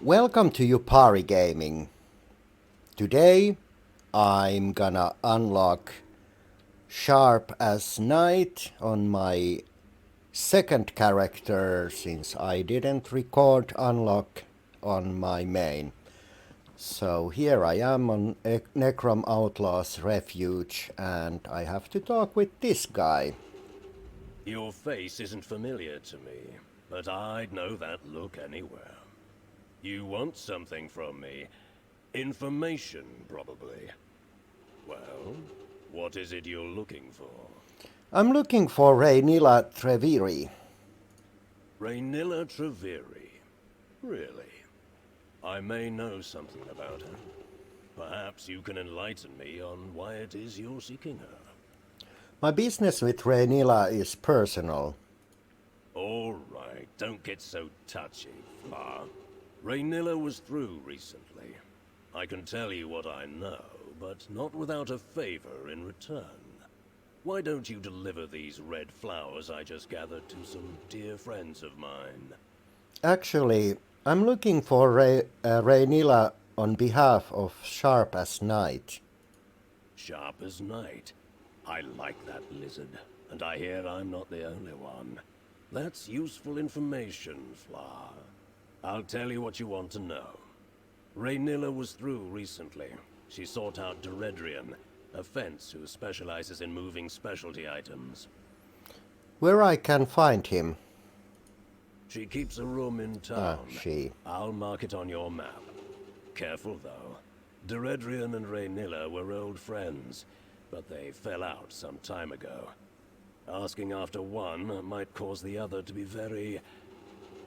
Welcome to Yupari Gaming. Today I'm gonna unlock Sharp as Knight on my second character since I didn't record unlock on my main. So here I am on Necrom Outlaw's Refuge and I have to talk with this guy. Your face isn't familiar to me, but I'd know that look anywhere. You want something from me. Information, probably. Well, what is it you're looking for? I'm looking for Raynilla Treviri. Raynilla Treviri. Really? I may know something about her. Perhaps you can enlighten me on why it is you're seeking her. My business with Raynilla is personal. All right, don't get so touchy, Flar. Raynilla was through recently. I can tell you what I know, but not without a favor in return. Why don't you deliver these red flowers I just gathered to some dear friends of mine? Actually, I'm looking for Raynilla on behalf of Sharp as Knight. Sharp as night. I like that lizard, and I hear I'm not the only one. That's useful information, Flar. I'll tell you what you want to know. Raynilla was through recently. She sought out Deredrian, a fence who specializes in moving specialty items. Where I can find him? She keeps a room in town. She. I'll mark it on your map. Careful, though. Deredrian and Raynilla were old friends, but they fell out some time ago. Asking after one might cause the other to be very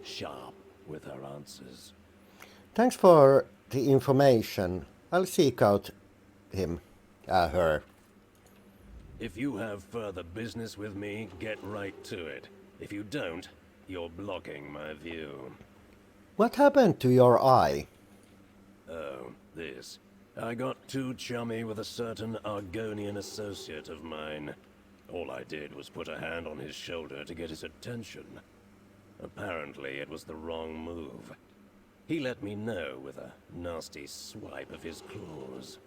sharp with her answers. Thanks for the information. I'll seek out him, her. If you have further business with me, get right to it. If you don't, you're blocking my view. What happened to your eye? Oh, this. I got too chummy with a certain Argonian associate of mine. All I did was put a hand on his shoulder to get his attention. Apparently, it was the wrong move. He let me know with a nasty swipe of his claws.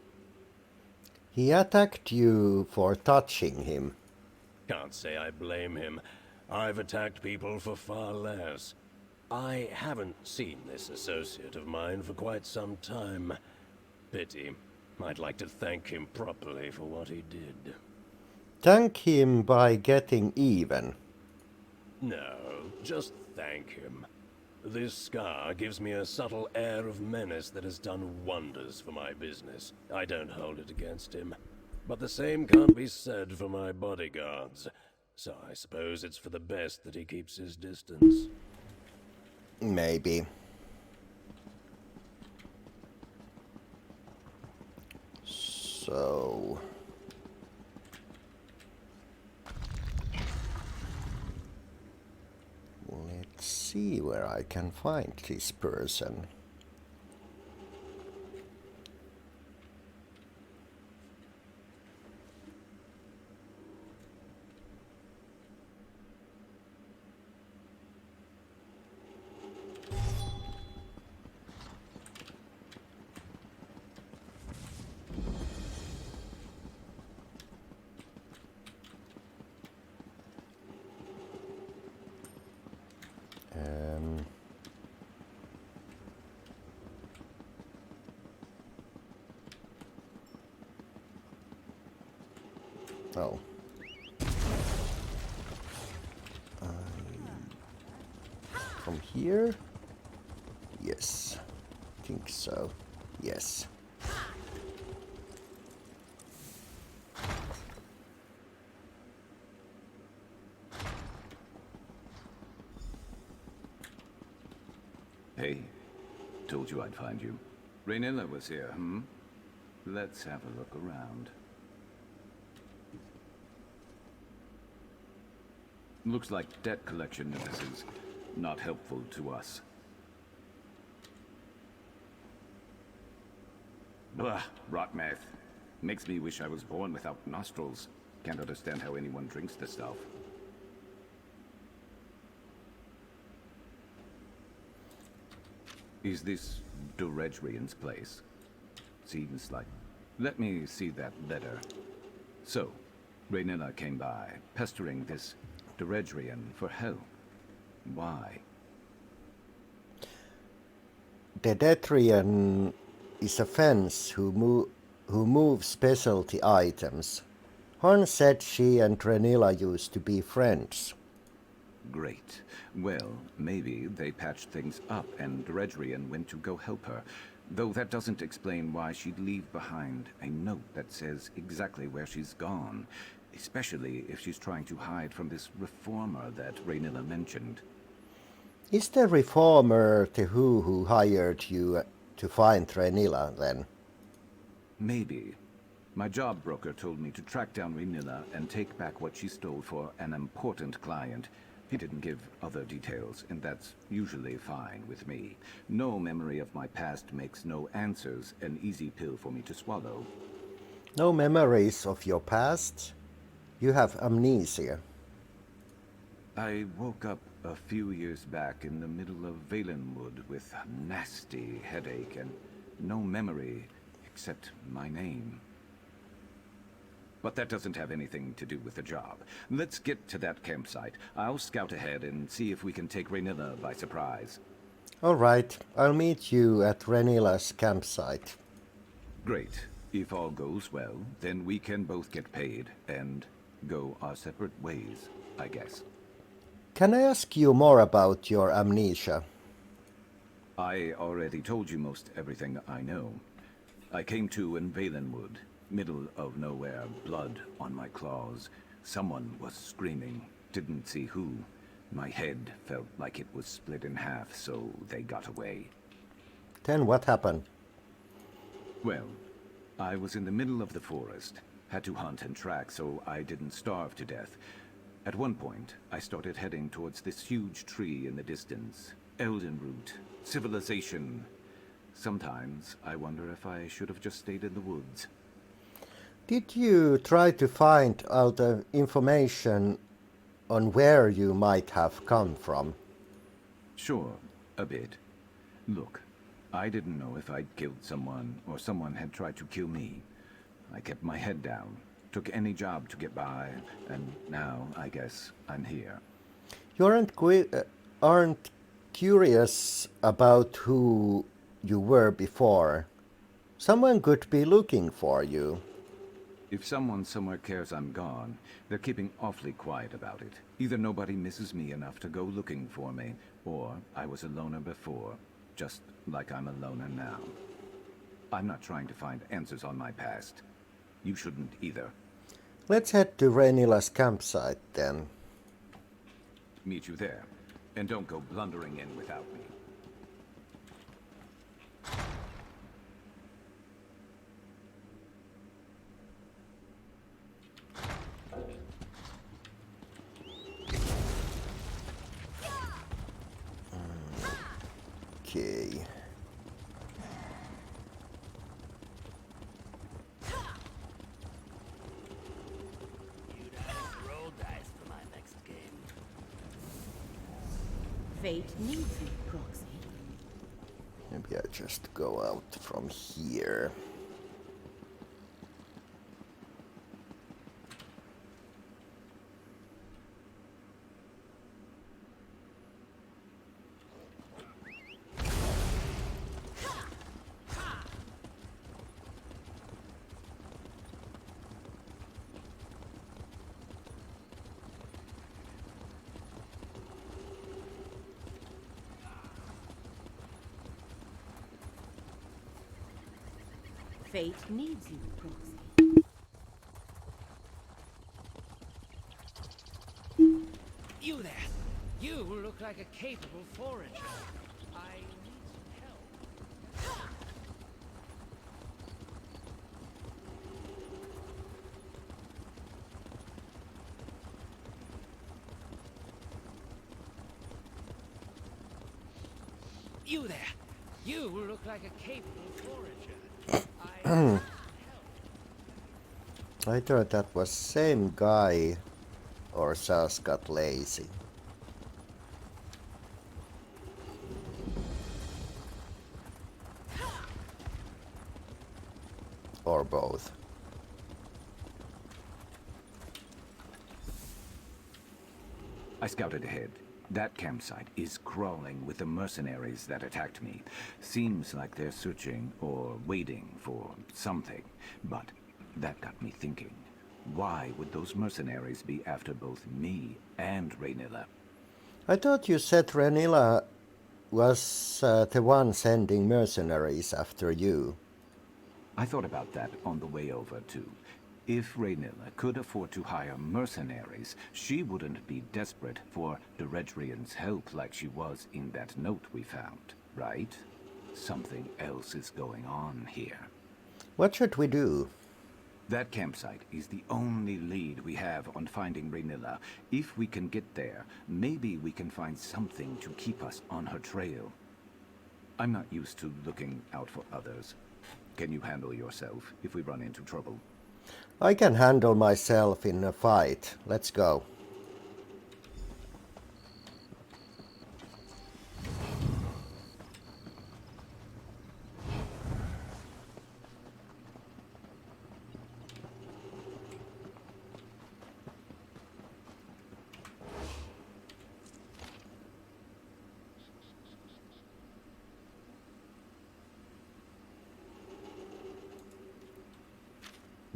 He attacked you for touching him. Can't say I blame him. I've attacked people for far less. I haven't seen this associate of mine for quite some time. Pity. I'd like to thank him properly for what he did. Thank him by getting even. No, just thank him. This scar gives me a subtle air of menace that has done wonders for my business. I don't hold it against him. But the same can't be said for my bodyguards. So I suppose it's for the best that he keeps his distance. Maybe. So... let's see where I can find this person. Oh. From here? Yes. Think so. Yes. Hey, told you I'd find you. Raynilla was here, hmm? Let's have a look around. Looks like debt collection notices. Not helpful to us. Blah, rot meth. Makes me wish I was born without nostrils. Can't understand how anyone drinks this stuff. Is this Duredrian's place? Seems like... Let me see that letter. So, Rhaenyra came by, pestering this Duredrian for help. Why? The Detrian is a fence who moves specialty items. Horn said she and Rhaenyra used to be friends. Great. Well, maybe they patched things up and Duredrian went to go help her. Though that doesn't explain why she'd leave behind a note that says exactly where she's gone. Especially if she's trying to hide from this reformer that Rhaenyra mentioned. Is the reformer the who hired you to find Rhaenyra then? Maybe. My job broker told me to track down Rhaenyra and take back what she stole for an important client. He didn't give other details, and that's usually fine with me. No memory of my past makes no answers an easy pill for me to swallow. No memories of your past? You have amnesia. I woke up a few years back in the middle of Valenwood with a nasty headache and no memory except my name. But that doesn't have anything to do with the job. Let's get to that campsite. I'll scout ahead and see if we can take Rhaenyra by surprise. All right, I'll meet you at Rhaenyra's campsite. Great. If all goes well, then we can both get paid and go our separate ways, I guess. Can I ask you more about your amnesia? I already told you most everything I know. I came to in Valenwood. Middle of nowhere, blood on my claws. Someone was screaming, didn't see who. My head felt like it was split in half, so they got away. Then what happened? Well, I was in the middle of the forest. Had to hunt and track so I didn't starve to death. At one point, I started heading towards this huge tree in the distance. Eldenroot. Civilization. Sometimes I wonder if I should have just stayed in the woods. Did you try to find out information on where you might have come from? Sure, a bit. Look, I didn't know if I'd killed someone or someone had tried to kill me. I kept my head down, took any job to get by, and now I guess I'm here. You aren't curious about who you were before. Someone could be looking for you. If someone somewhere cares I'm gone, they're keeping awfully quiet about it. Either nobody misses me enough to go looking for me, or I was a loner before, just like I'm a loner now. I'm not trying to find answers on my past. You shouldn't either. Let's head to Rhaenyra's campsite then. Meet you there. And don't go blundering in without me. Okay. Roll dice for my next game. Fate needs you, Proxy. Maybe I just go out from here. Fate needs you, Proxy. You there! You look like a capable forager. I need some help. You there! You look like a capable forager. I thought that was same guy, or just got lazy. or both? I scouted ahead. That campsite is crawling with the mercenaries that attacked me. Seems like they're searching or waiting for something. But that got me thinking. Why would those mercenaries be after both me and Raynilla? I thought you said Renilla was the one sending mercenaries after you. I thought about that on the way over, too. If Raynilla could afford to hire mercenaries, she wouldn't be desperate for Deredrian's help like she was in that note we found, right? Something else is going on here. What should we do? That campsite is the only lead we have on finding Raynilla. If we can get there, maybe we can find something to keep us on her trail. I'm not used to looking out for others. Can you handle yourself if we run into trouble? I can handle myself in a fight. Let's go.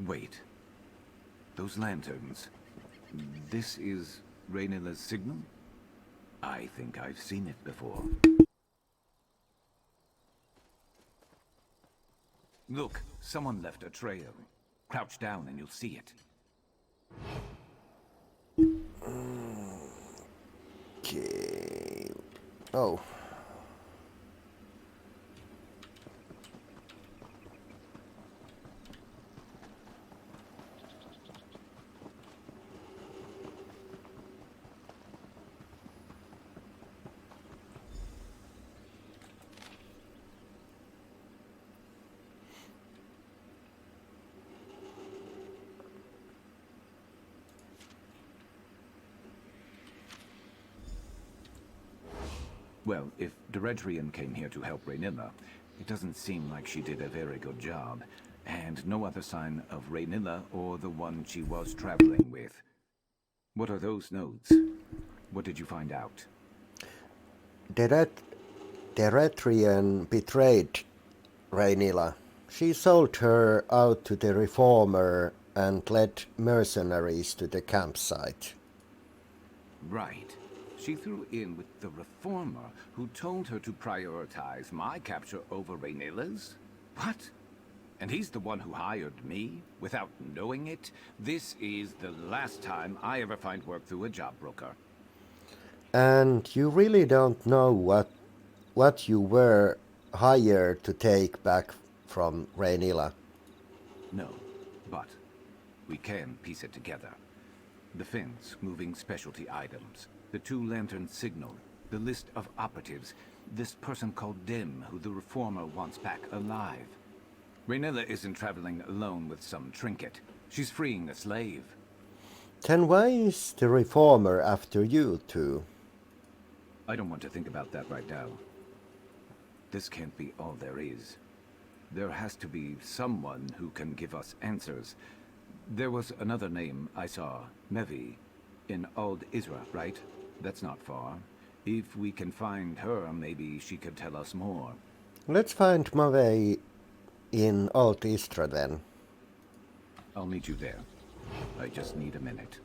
Wait. Those lanterns. This is Raynilla's signal? I think I've seen it before. Look, someone left a trail. Crouch down and you'll see it. Okay. Oh. Well, if Deredrian came here to help Raynilla, it doesn't seem like she did a very good job. And no other sign of Raynilla or the one she was traveling with. What are those notes? What did you find out? Deredrian betrayed Raynilla. She sold her out to the Reformer and led mercenaries to the campsite. Right. She threw in with the Reformer, who told her to prioritize my capture over Raynilla's? What? And he's the one who hired me, without knowing it? This is the last time I ever find work through a job broker. And you really don't know what you were hired to take back from Raynilla. No, but we can piece it together. The fence moving specialty items, the two lantern signal, the list of operatives, this person called Dim who the Reformer wants back alive. Raynilla isn't traveling alone with some trinket. She's freeing a slave. Then why is the Reformer after you two? I don't want to think about that right now. This can't be all there is. There has to be someone who can give us answers. There was another name I saw, Mevi, in Old Isra, right? That's not far. If we can find her, maybe she could tell us more. Let's find Mave in Old Istra then. I'll meet you there. I just need a minute.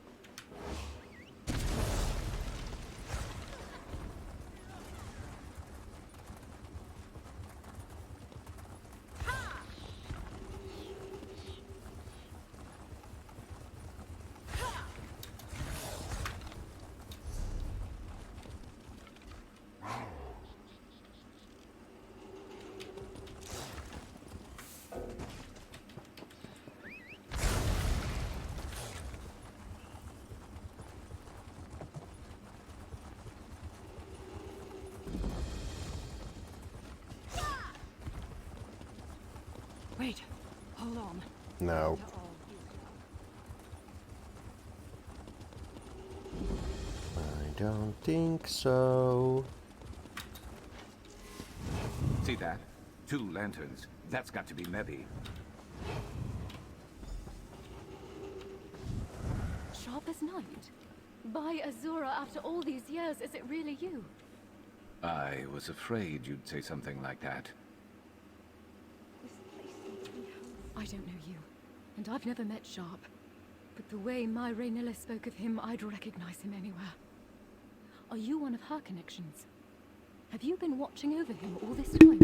Wait, hold on. No. I don't think so. See that? Two lanterns. That's got to be Mevi. Sharp as night? By Azura, after all these years, is it really you? I was afraid you'd say something like that. I don't know you, and I've never met Sharp. But the way my Raynilla spoke of him, I'd recognize him anywhere. Are you one of her connections? Have you been watching over him all this time?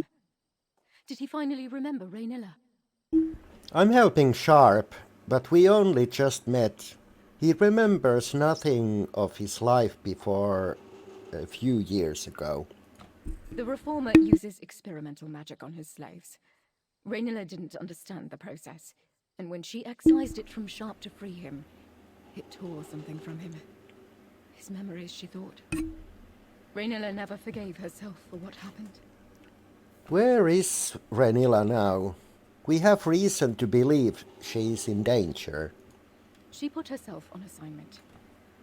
Did he finally remember Raynilla? I'm helping Sharp, but we only just met. He remembers nothing of his life before a few years ago. The Reformer uses experimental magic on his slaves. Raynilla didn't understand the process, and when she excised it from Sharp to free him, it tore something from him. His memories, she thought. Raynilla never forgave herself for what happened. Where is Renilla now? We have reason to believe she is in danger. She put herself on assignment.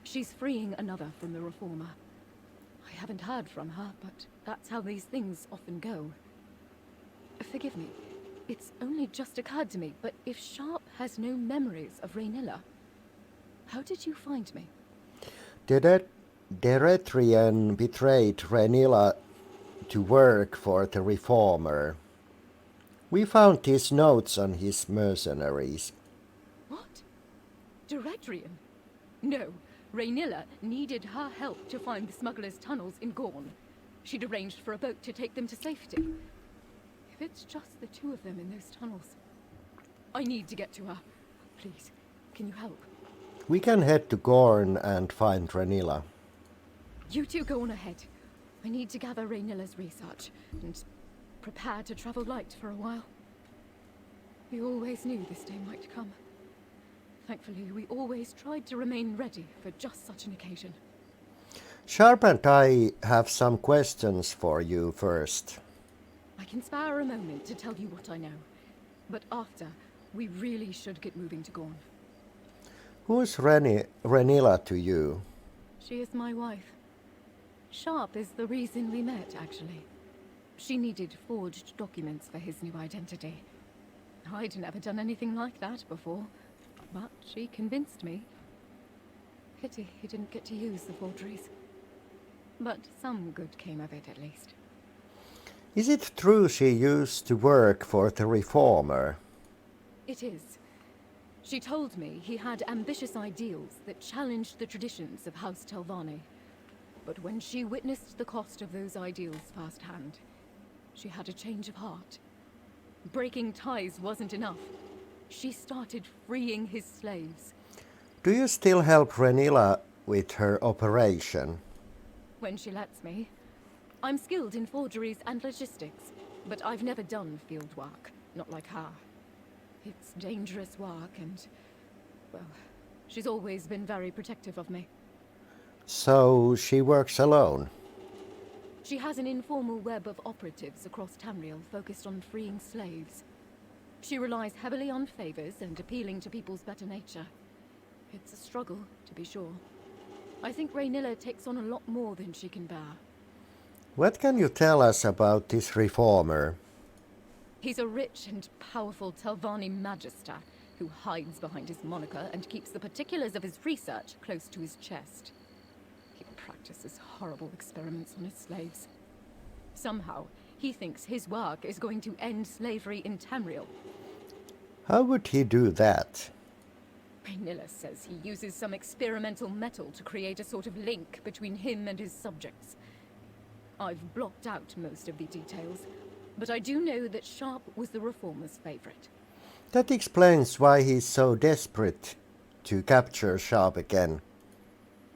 She's freeing another from the Reformer. I haven't heard from her, but that's how these things often go. Forgive me, it's only just occurred to me, but if Sharp has no memories of Raynilla, how did you find me? The Deretrian betrayed Renilla to work for the Reformer. We found his notes on his mercenaries. What? Diredrian? No, Raynilla needed her help to find the smugglers' tunnels in Gorn. She'd arranged for a boat to take them to safety. If it's just the two of them in those tunnels, I need to get to her. Please, can you help? We can head to Gorn and find Renilla. You two go on ahead. I need to gather Raynilla's research and prepare to travel light for a while. We always knew this day might come. Thankfully, we always tried to remain ready for just such an occasion. Sharp and I have some questions for you first. I can spare a moment to tell you what I know. But after, we really should get moving to Gorn. Who's Renilla to you? She is my wife. Sharp is the reason we met, actually. She needed forged documents for his new identity. I'd never done anything like that before, but she convinced me. Pity he didn't get to use the forgeries. But some good came of it, at least. Is it true she used to work for the Reformer? It is. She told me he had ambitious ideals that challenged the traditions of House Telvanni. But when she witnessed the cost of those ideals firsthand, she had a change of heart. Breaking ties wasn't enough. She started freeing his slaves. Do you still help Renilla with her operation? When she lets me. I'm skilled in forgeries and logistics, but I've never done field work, not like her. It's dangerous work and, well, she's always been very protective of me. So she works alone? She has an informal web of operatives across Tamriel focused on freeing slaves. She relies heavily on favors and appealing to people's better nature. It's a struggle, to be sure. I think Raynilla takes on a lot more than she can bear. What can you tell us about this Reformer? He's a rich and powerful Telvanni magister who hides behind his moniker and keeps the particulars of his research close to his chest. He practices horrible experiments on his slaves. Somehow, he thinks his work is going to end slavery in Tamriel. How would he do that? Raynilla says he uses some experimental metal to create a sort of link between him and his subjects. I've blocked out most of the details, but I do know that Sharp was the Reformer's favorite. That explains why he's so desperate to capture Sharp again.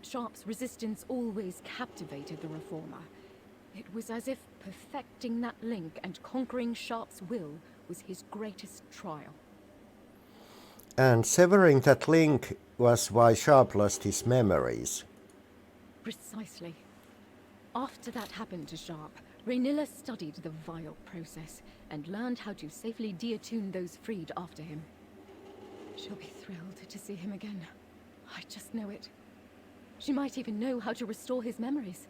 Sharp's resistance always captivated the Reformer. It was as if perfecting that link and conquering Sharp's will was his greatest trial. And severing that link was why Sharp lost his memories. Precisely. After that happened to Sharp, Raynilla studied the vile process and learned how to safely deattune those freed after him. She'll be thrilled to see him again. I just know it. She might even know how to restore his memories.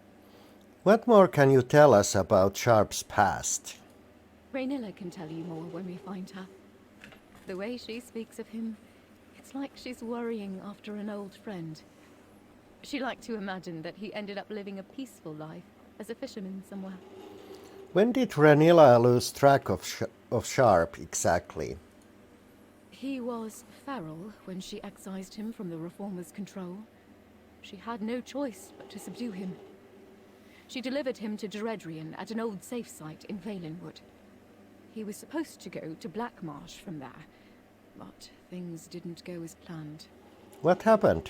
What more can you tell us about Sharp's past? Raynilla can tell you more when we find her. The way she speaks of him, it's like she's worrying after an old friend. She liked to imagine that he ended up living a peaceful life as a fisherman somewhere. When did Ranilla lose track of Sharp exactly? He was feral when she excised him from the Reformers' control. She had no choice but to subdue him. She delivered him to Jeredrian at an old safe site in Valenwood. He was supposed to go to Blackmarsh from there, but things didn't go as planned. What happened?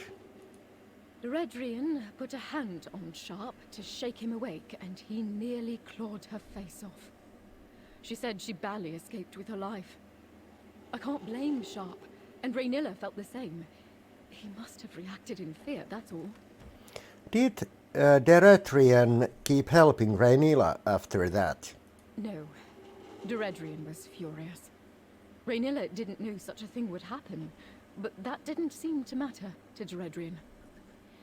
Jeredrian put a hand on Sharp to shake him awake, and he nearly clawed her face off. She said she barely escaped with her life. I can't blame Sharp, and Raynilla felt the same. He must have reacted in fear, that's all. Did Deretrian keep helping Raynilla after that? No. Jeredrian was furious. Raynilla didn't know such a thing would happen, but that didn't seem to matter to Jeredrian.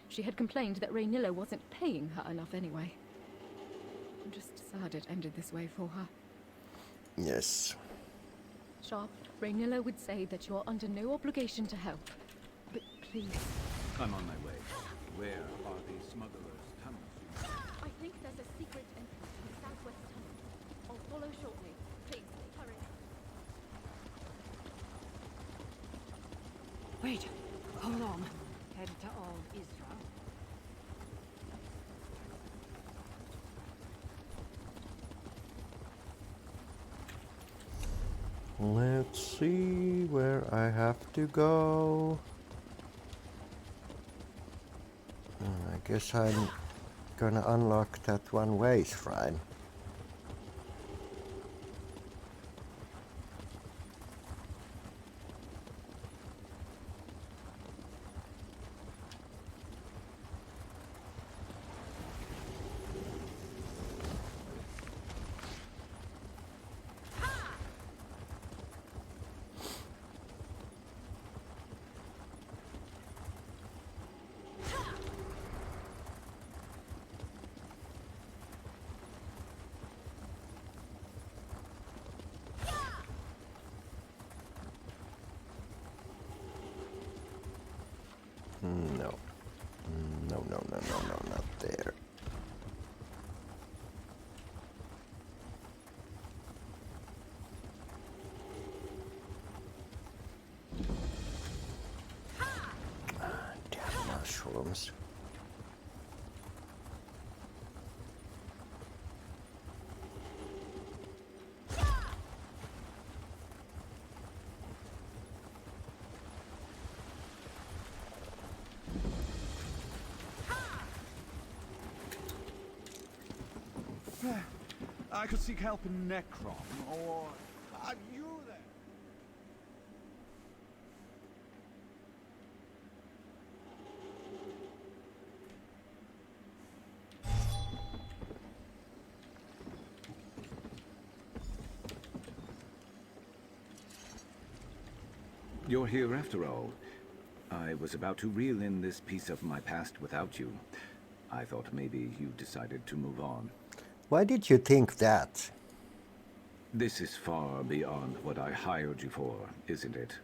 She had complained that Raynilla wasn't paying her enough anyway. I'm just sad it ended this way for her. Yes. Sharp, Raynilla would say that you're under no obligation to help. But please. I'm on my way. Where are the smugglers' tunnels? I think there's a secret entrance in the southwest tunnel. I'll follow shortly. Please, hurry. Wait, hold on. Head to all Israel. Let's see where I have to go. I guess I'm gonna unlock that one-way shrine. No. No, not there. Damn mushrooms. I could seek help in Necrom, or are you there? You're here after all. I was about to reel in this piece of my past without you. I thought maybe you decided to move on. Why did you think that? This is far beyond what I hired you for, isn't it?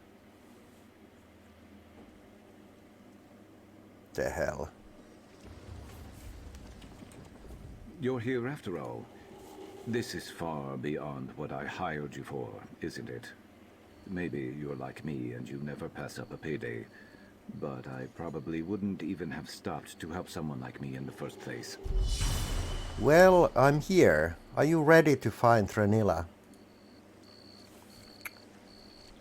The hell? You're here after all. This is far beyond what I hired you for, isn't it? Maybe you're like me and you never pass up a payday. But I probably wouldn't even have stopped to help someone like me in the first place. Well, I'm here. Are you ready to find Ranilla?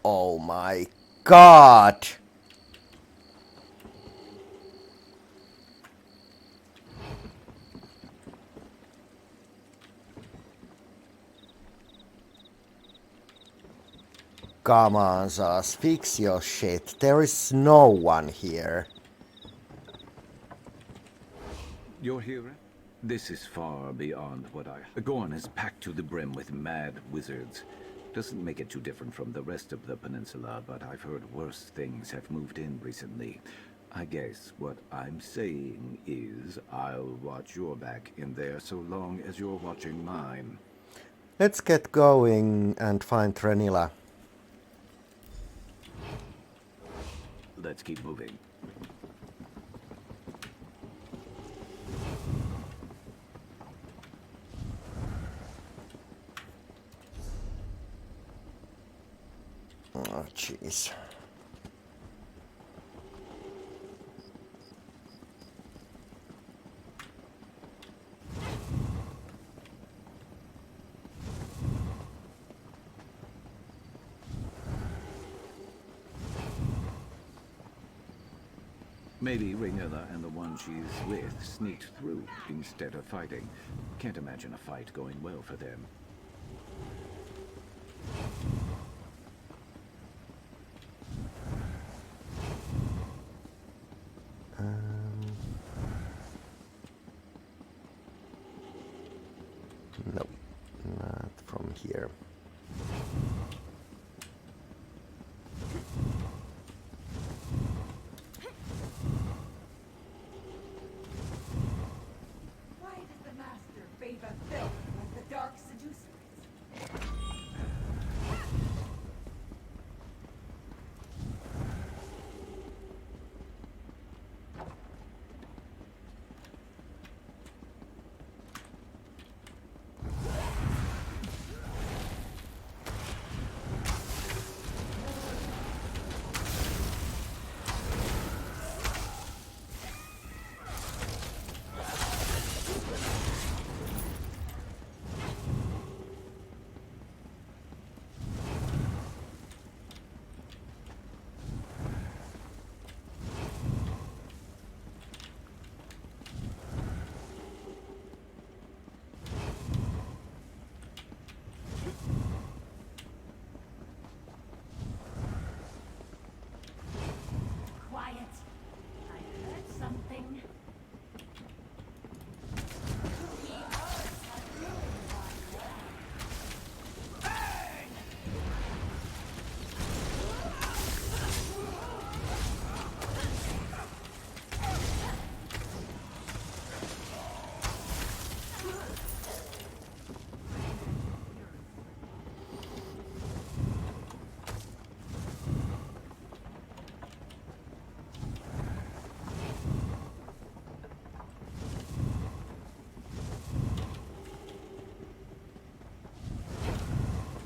Oh my god! Come on, Zaz, fix your shit. There is no one here. You're here? This is far beyond what I... Gorn is packed to the brim with mad wizards. Doesn't make it too different from the rest of the peninsula, but I've heard worse things have moved in recently. I guess what I'm saying is I'll watch your back in there so long as you're watching mine. Let's get going and find Ranilla. Let's keep moving. Oh, jeez. Maybe Raynilla and the one she's with sneaked through instead of fighting. Can't imagine a fight going well for them. Nope, not from here. Why does the master favor filth like the dark seducers? Quiet. I heard something.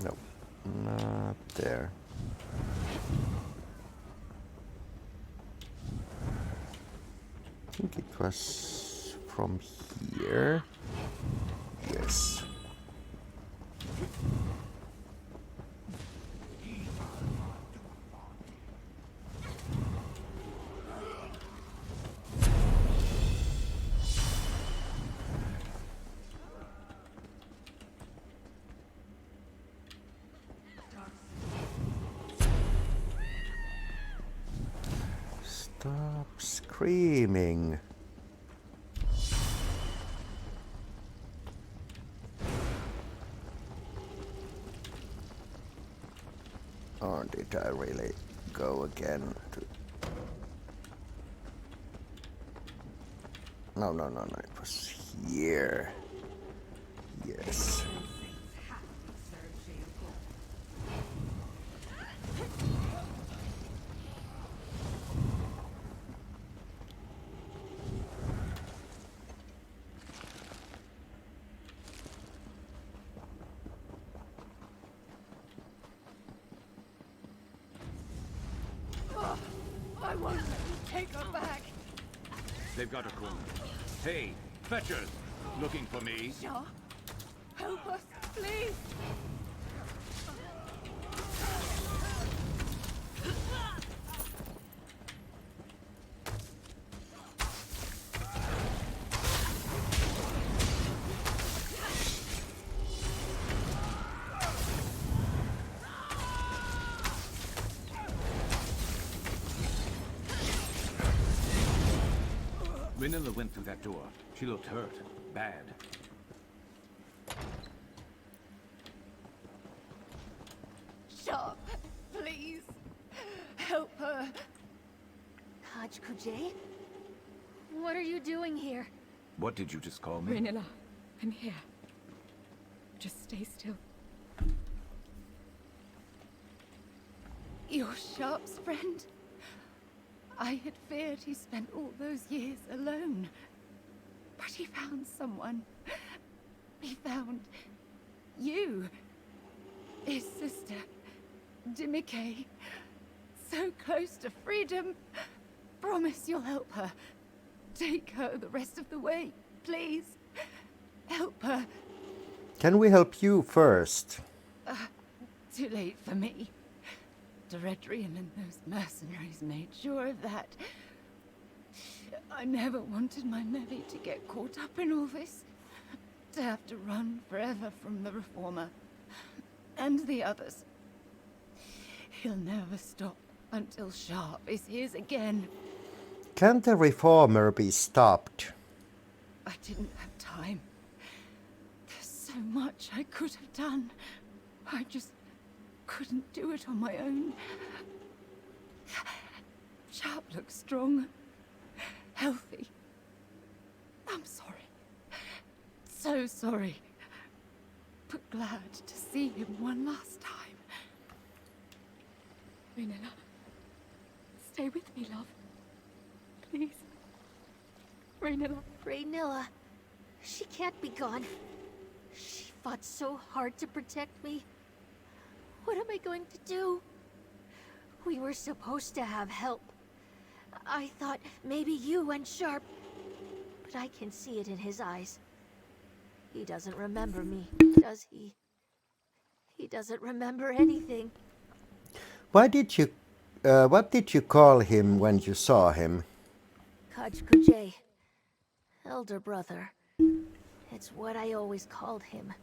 Nope, not there. I think it was from here. Yes. Stop screaming. Or did I really go again to... No, no, no, no, it was here. Yes. I won't let you take her back. They've got a corner. Hey, fetchers! Looking for me? Shaw, help us, please. Raynilla went through that door. She looked hurt. Bad. Shaw, please. Help her. Haj Kujay? What are you doing here? What did you just call me? Raynilla, I'm here. Just stay still. You're Sharp's friend? I had feared he spent all those years alone. But he found someone. He found you. His sister, Dimike. So close to freedom. Promise you'll help her. Take her the rest of the way, please. Help her. Can we help you first? Too late for me. Diredrian and those mercenaries made sure of that. I never wanted my Mevi to get caught up in all this. To have to run forever from the Reformer. And the others. He'll never stop until Sharp is his again. Can the Reformer be stopped? I didn't have time. There's so much I could have done. I just couldn't do it on my own. Sharp looks strong. Healthy. I'm sorry. So sorry. But glad to see him one last time. Raynella, stay with me, love. Please. Raynella. Raynella, she can't be gone. She fought so hard to protect me. What am I going to do? We were supposed to have help. I thought maybe you and Sharp, but I can see it in his eyes. He doesn't remember me, does he? He doesn't remember anything. What did you call him when you saw him? Kajkuje, elder brother. It's what I always called him.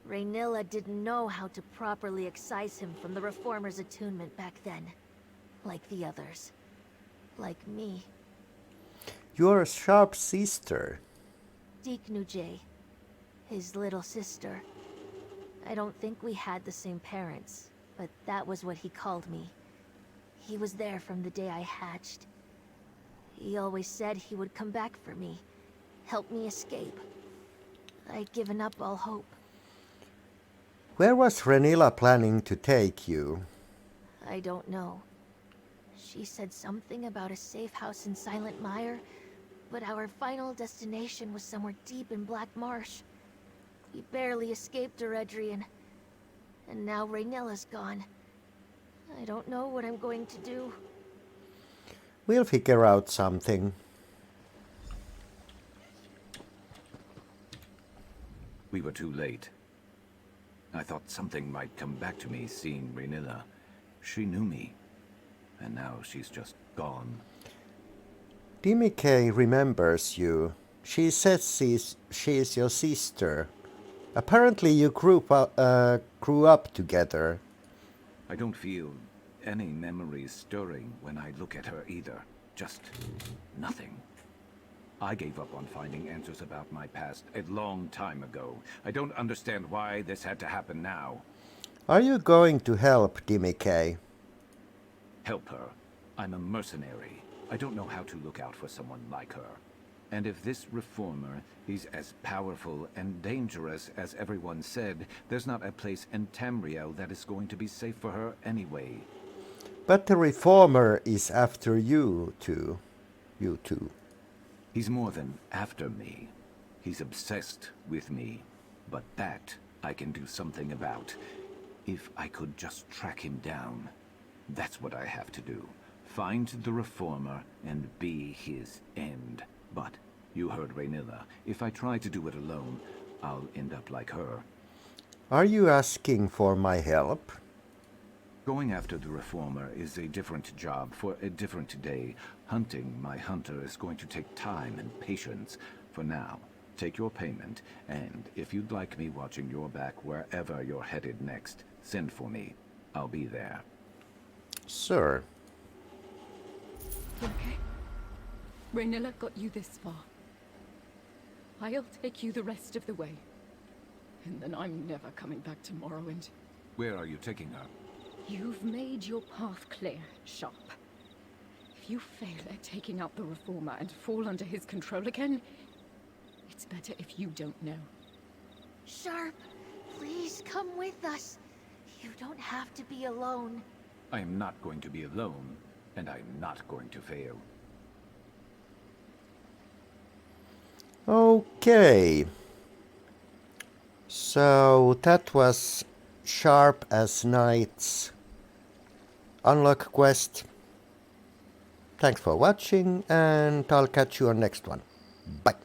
Raynilla didn't know how to properly excise him from the Reformer's attunement back then. Like the others. Like me. You're Sharp's sister. Deeknuje, his little sister. I don't think we had the same parents, but that was what he called me. He was there from the day I hatched. He always said he would come back for me, help me escape. I'd given up all hope. Where was Renilla planning to take you? I don't know. She said something about a safe house in Silent Mire, but our final destination was somewhere deep in Black Marsh. We barely escaped Diredrian, and now Raynella's gone. I don't know what I'm going to do. We'll figure out something. We were too late. I thought something might come back to me seeing Raynilla. She knew me, and now she's just gone. Dimike remembers you. She says she's your sister. Apparently you grew up together. I don't feel any memories stirring when I look at her either. Just nothing. I gave up on finding answers about my past a long time ago. I don't understand why this had to happen now. Are you going to help Dimike? Help her? I'm a mercenary. I don't know how to look out for someone like her. And if this Reformer is as powerful and dangerous as everyone said, there's not a place in Tamriel that is going to be safe for her anyway. But the Reformer is after you two. You two. He's more than after me. He's obsessed with me. But that I can do something about. If I could just track him down. That's what I have to do. Find the Reformer and be his end. But you heard Raynilla. If I try to do it alone, I'll end up like her. Are you asking for my help? Going after the Reformer is a different job for a different day. Hunting my hunter is going to take time and patience. For now, take your payment, and if you'd like me watching your back wherever you're headed next, send for me. I'll be there. Sir. Okay. Raynilla got you this far. I'll take you the rest of the way. And then I'm never coming back to Morrowind. Where are you taking her? You've made your path clear, Sharp. If you fail at taking out the Reformer and fall under his control again, it's better if you don't know. Sharp, please come with us. You don't have to be alone. I am not going to be alone. and I'm not going to fail. Okay. So that was Sharp as Knight's unlock quest. Thanks for watching, and I'll catch you on next one. Bye.